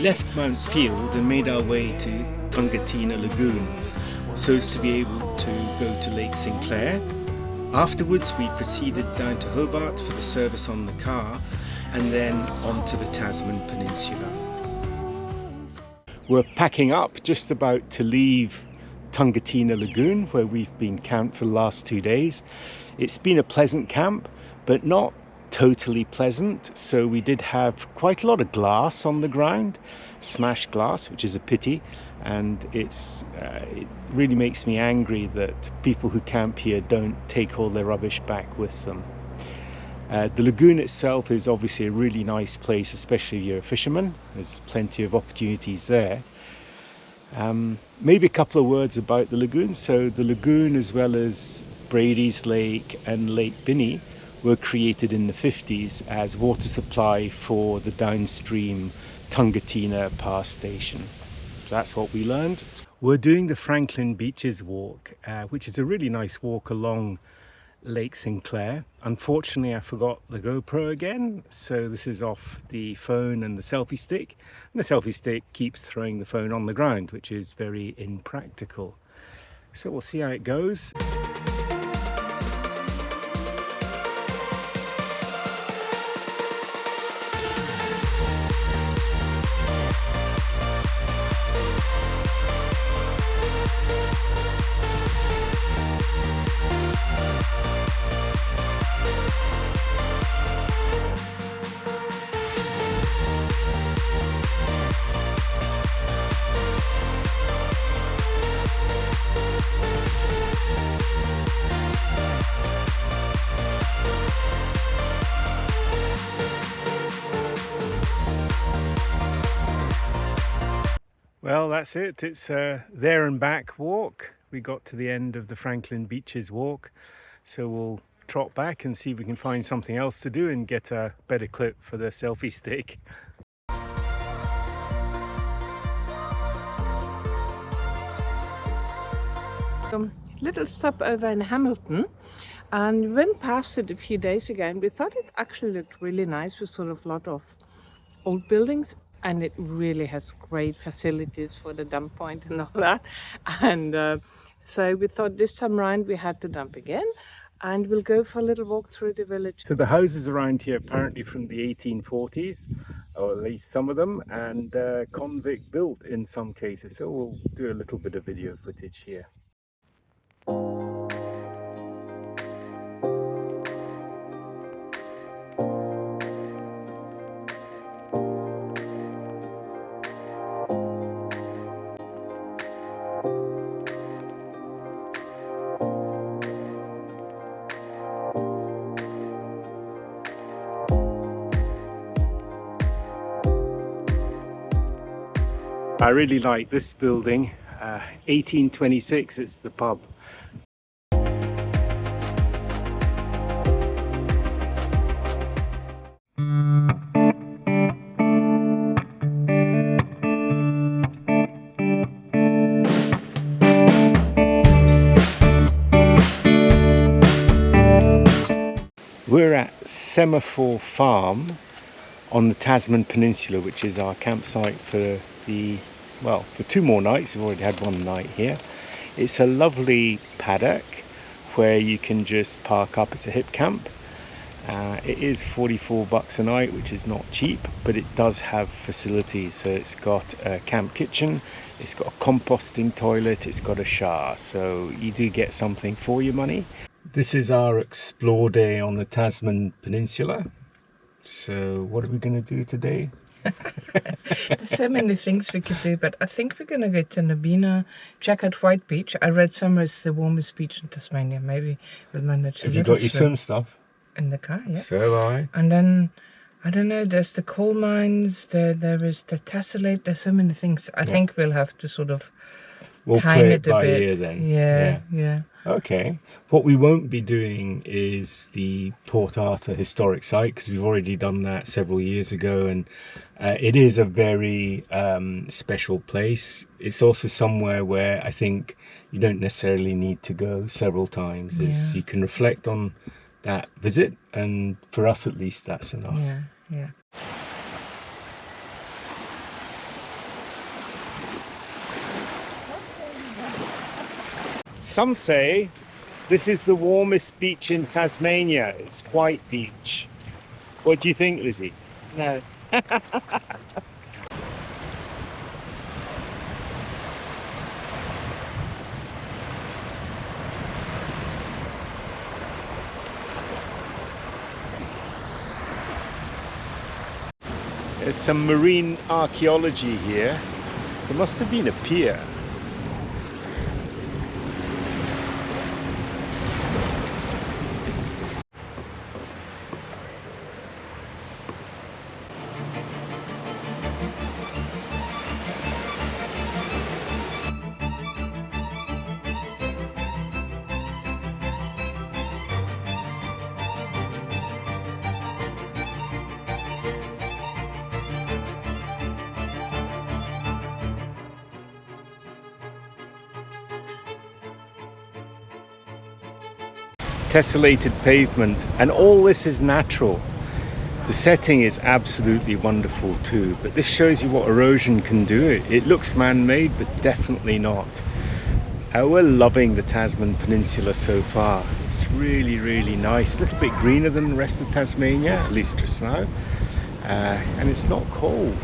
We left Mount Field and made our way to Tungatinah Lagoon so as to be able to go to Lake St Clair. Afterwards we proceeded down to Hobart for the service on the car and then on to the Tasman Peninsula. We're packing up, just about to leave Tungatinah Lagoon where we've been camped for the last 2 days. It's been a pleasant camp, but not totally pleasant, so we did have quite a lot of glass on the ground, smashed glass, which is a pity, and it really makes me angry that people who camp here don't take all their rubbish back with them. The lagoon itself is obviously a really nice place, especially if you're a fisherman. There's plenty of opportunities there. Maybe a couple of words about the lagoon. So the lagoon, as well as Brady's Lake and Lake Binney, were created in the 50s as water supply for the downstream Tungatinah Power Station. So that's what we learned. We're doing the Franklin Beaches walk, which is a really nice walk along Lake St Clair. Unfortunately, I forgot the GoPro again, so this is off the phone and the selfie stick. And the selfie stick keeps throwing the phone on the ground, which is very impractical. So we'll see how it goes. Well, that's it. It's a there and back walk. We got to the end of the Franklin Beaches walk, so we'll trot back and see if we can find something else to do and get a better clip for the selfie stick. Little stopover in Hamilton, and we went past it a few days ago and we thought it actually looked really nice with sort of a lot of old buildings, and it really has great facilities for the dump point and all that. And so we thought this time around we had to dump again, and we'll go for a little walk through the village. So the houses around here apparently from the 1840s, or at least some of them, and convict built in some cases. So we'll do a little bit of video footage here. I really like this building, 1826, it's the pub. We're at Semaphore Farm on the Tasman Peninsula, which is our campsite for for 2 more nights. We've already had 1 night here. It's a lovely paddock where you can just park up. It's a Hipcamp. It is $44 a night, which is not cheap, but it does have facilities. So it's got a camp kitchen, it's got a composting toilet, it's got a shower, so you do get something for your money. This is our explore day on the Tasman Peninsula. So what are we going to do today? There's so many things we could do, but I think we're going to go to Nabina, check out White Beach. I read somewhere it's the warmest beach in Tasmania. Maybe we'll manage to. Have you got your swim stuff? In the car, yeah. So have I. And then, I don't know, there's the coal mines, there is the Tesselated, there's so many things. I think we'll have to sort of time it a bit. Ear then. Yeah. Okay. What we won't be doing is the Port Arthur historic site, because we've already done that several years ago, and it is a very special place. It's also somewhere where I think you don't necessarily need to go several times. You can reflect on that visit, and for us at least that's enough. Yeah. Some say this is the warmest beach in Tasmania. It's White Beach. What do you think, Lizzie? No. There's some marine archaeology here. There must have been a pier. Tesselated pavement, and all this is natural. The setting is absolutely wonderful too, but this shows you what erosion can do. It looks man-made, but definitely not. We're loving the Tasman Peninsula so far. It's really, really nice. A little bit greener than the rest of Tasmania, at least just now, and it's not cold.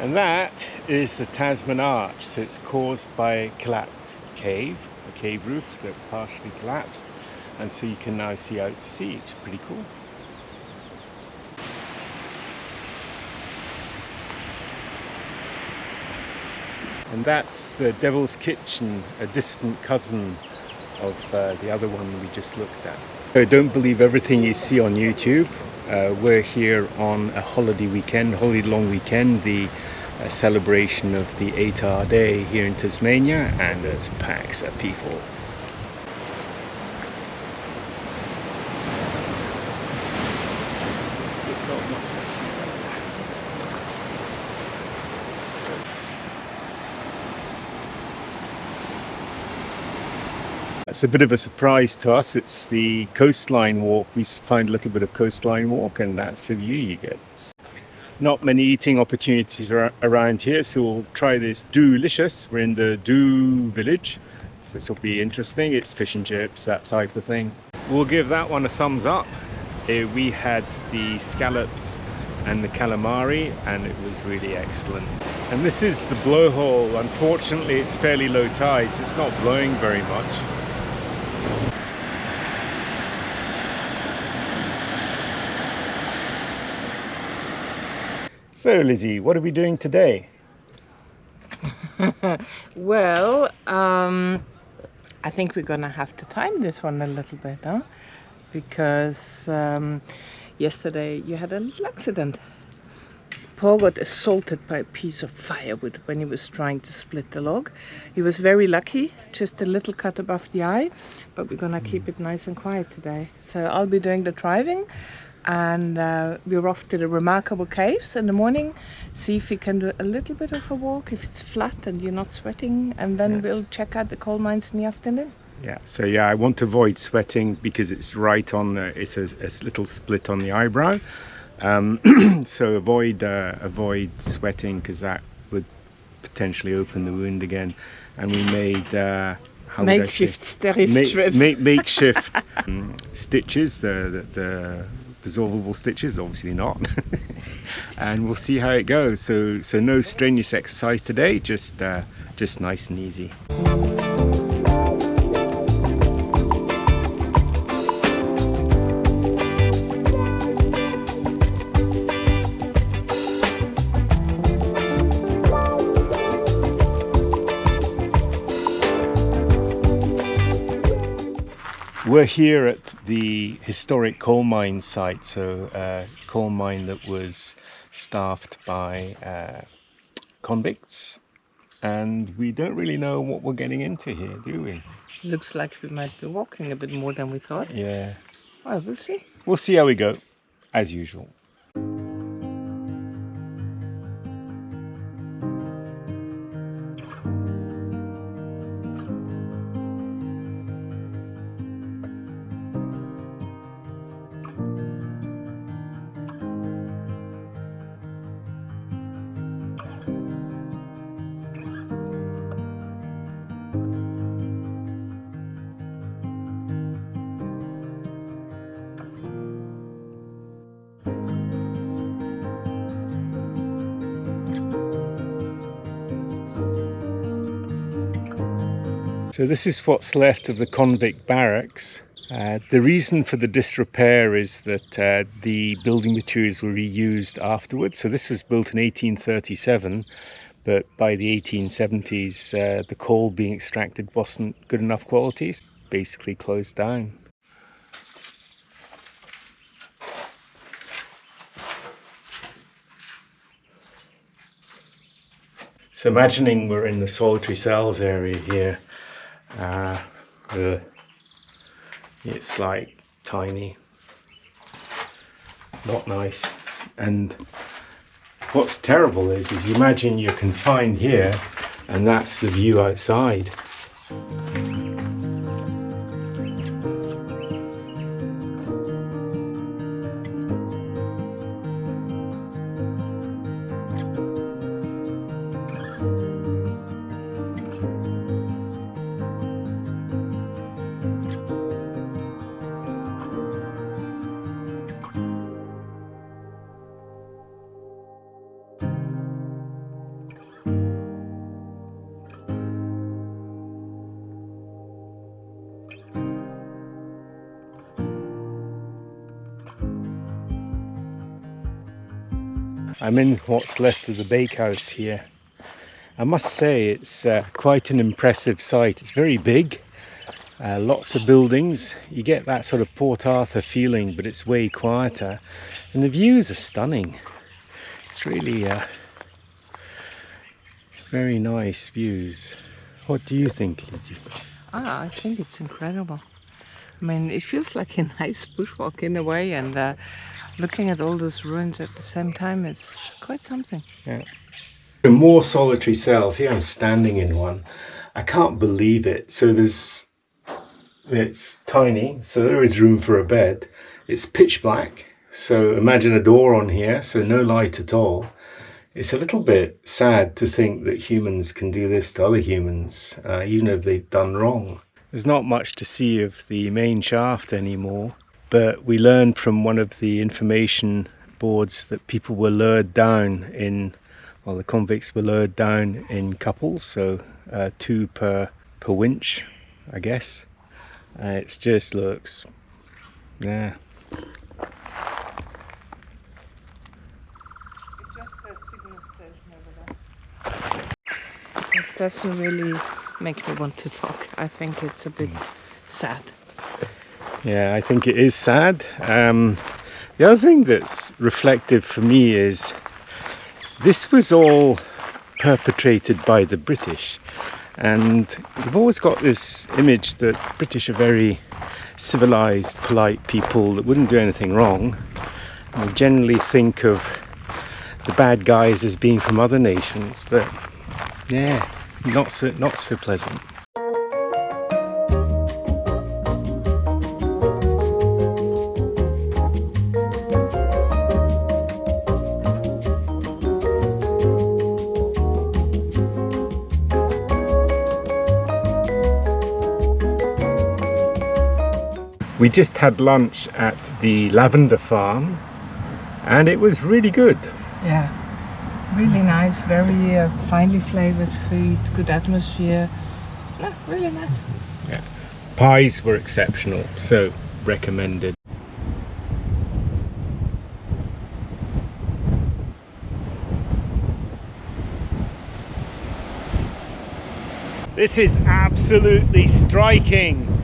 And that is the Tasman Arch. So it's caused by a collapsed cave, a cave roof that partially collapsed, and so you can now see out to sea. It's pretty cool. And that's the Devil's Kitchen, a distant cousin of the other one we just looked at. So don't believe everything you see on YouTube. We're here on a holiday weekend, holiday long weekend, the celebration of the 8-hour day here in Tasmania, and there's packs of people. It's a bit of a surprise to us. It's the coastline walk. We find a little bit of coastline walk, and that's the view you get. Not many eating opportunities around here, so we'll try this Do-licious. We're in the Do village, so this will be interesting. It's fish and chips, that type of thing. We'll give that one a thumbs up. We had the scallops and the calamari, and it was really excellent. And this is the blowhole. Unfortunately, it's fairly low tides. It's not blowing very much. So Lizzie, what are we doing today? Well, I think we're gonna have to time this one a little bit, huh? Because yesterday you had a little accident. Paul got assaulted by a piece of firewood when he was trying to split the log. He was very lucky, just a little cut above the eye, but we're gonna keep it nice and quiet today. So I'll be doing the driving, and we're off to the remarkable caves in the morning, see if we can do a little bit of a walk if it's flat and you're not sweating, and then we'll check out the coal mines in the afternoon. Yeah, so I want to avoid sweating because it's right on the, it's a little split on the eyebrow, so avoid sweating because that would potentially open the wound again. And we made makeshift strips. Makeshift stitches, the dissolvable stitches, obviously not. And we'll see how it goes. So no strenuous exercise today, just nice and easy. We're here at the historic coal mine site, so a coal mine that was staffed by convicts, and we don't really know what we're getting into here, do we? Looks like we might be walking a bit more than we thought. Yeah. Well, we'll see. We'll see how we go, as usual. So this is what's left of the convict barracks. The reason for the disrepair is that the building materials were reused afterwards. So this was built in 1837, but by the 1870s the coal being extracted wasn't good enough quality, so basically closed down. So imagining we're in the solitary cells area here, it's like tiny, not nice. And what's terrible is you imagine you're confined here and that's the view outside. I'm in what's left of the bakehouse here. I must say it's quite an impressive site. It's very big, lots of buildings. You get that sort of Port Arthur feeling, but it's way quieter. And the views are stunning. It's really very nice views. What do you think, Lizzie? I think it's incredible. I mean, it feels like a nice bushwalk in a way, and looking at all those ruins at the same time is quite something. Yeah. There are more solitary cells. Here I'm standing in one. I can't believe it. So it's tiny, so there is room for a bed. It's pitch black, so imagine a door on here, so no light at all. It's a little bit sad to think that humans can do this to other humans, even if they've done wrong. There's not much to see of the main shaft anymore, but we learned from one of the information boards that people were lured down in, well, the convicts were lured down in couples, so 2 per winch, I guess. It just looks, yeah. It just says signal station over there. It doesn't really make me want to talk. I think it's a bit sad. Yeah, I think it is sad. The other thing that's reflective for me is this was all perpetrated by the British, and you've always got this image that British are very civilized, polite people that wouldn't do anything wrong. And we generally think of the bad guys as being from other nations, but yeah, not so pleasant. We just had lunch at the lavender farm and it was really good. Yeah, really nice, very finely flavoured food, good atmosphere. No, really nice. Yeah. Pies were exceptional, so recommended. This is absolutely striking.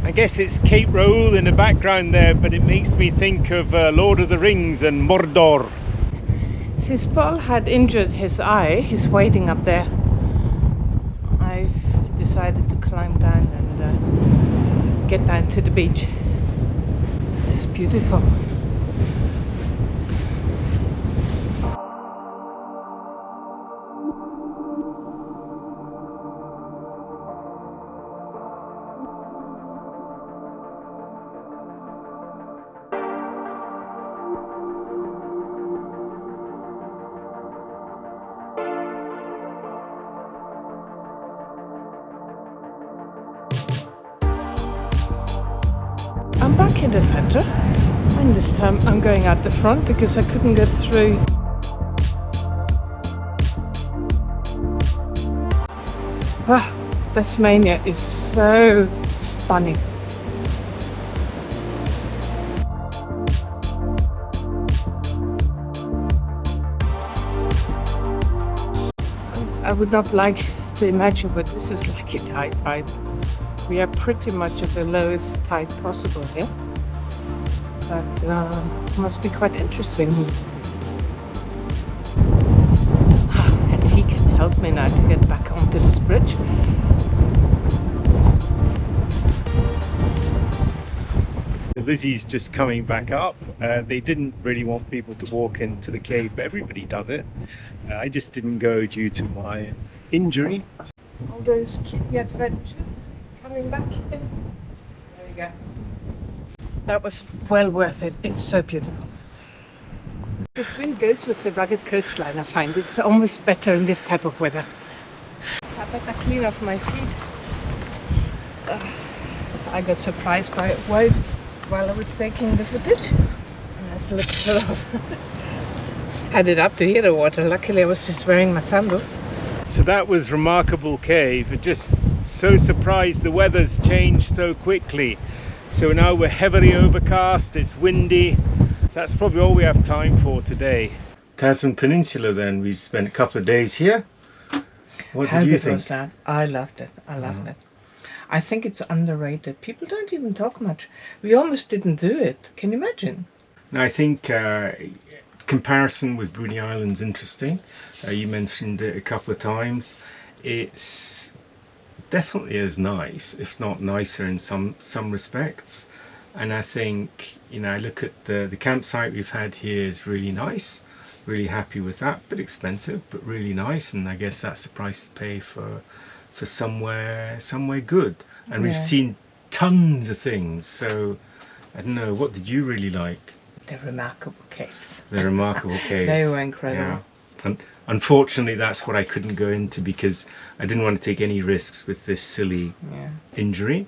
I guess it's Cape Raoul in the background there, but it makes me think of Lord of the Rings and Mordor. Since Paul had injured his eye, he's waiting up there. I've decided to climb down and get down to the beach. It's beautiful. I'm back in the centre, and this time I'm going out the front because I couldn't get through. Wow, Tasmania is so stunning. I would not like to imagine what this is like at high tide. We are pretty much at the lowest tide possible here. But must be quite interesting. And he can help me now to get back onto this bridge. Lizzie's just coming back up. They didn't really want people to walk into the cave, but everybody does it. I just didn't go due to my injury. All those kiddie adventures coming back in. There you go. That was well worth it. It's so beautiful. This wind goes with the rugged coastline, I find. It's almost better in this type of weather. I better clean off my feet. I got surprised by a wave while I was taking the footage. And I slipped sort of had it up to here, the water. Luckily I was just wearing my sandals. So that was remarkable cave. We're just so surprised the weather's changed so quickly. So now we're heavily overcast, it's windy. So that's probably all we have time for today. Tasman Peninsula then, we've spent a couple of days here. What did you think? How good was that? I loved it. I loved it. I think it's underrated. People don't even talk much. We almost didn't do it. Can you imagine? Now, I think comparison with Bruny Island's interesting. You mentioned it a couple of times. It's definitely as nice, if not nicer in some respects. And I think, you know, I look at the campsite we've had here is really nice. Really happy with that. Bit expensive, but really nice. And I guess that's the price to pay for somewhere good. And we've seen tons of things. So I don't know, what did you really like? The remarkable caves. The remarkable caves. They were incredible. Yeah. And unfortunately, that's what I couldn't go into because I didn't want to take any risks with this silly injury.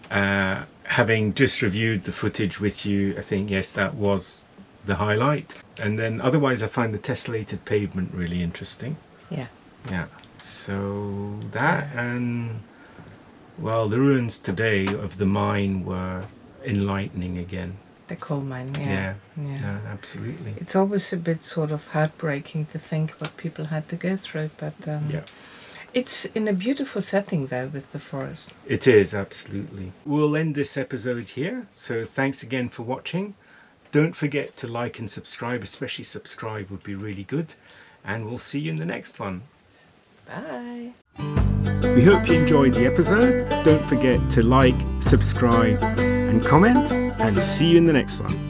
Having just reviewed the footage with you, I think, yes, that was the highlight. And then otherwise, I find the Tesselated Pavement really interesting. Yeah. Yeah. So that and, well, the ruins today of the mine were enlightening again. The coal mine, yeah, absolutely. It's always a bit sort of heartbreaking to think what people had to go through, but it's in a beautiful setting though with the forest. It is, absolutely. We'll end this episode here, so thanks again for watching. Don't forget to like and subscribe, especially subscribe would be really good, and we'll see you in the next one. Bye. We hope you enjoyed the episode. Don't forget to like, subscribe and comment, and see you in the next one.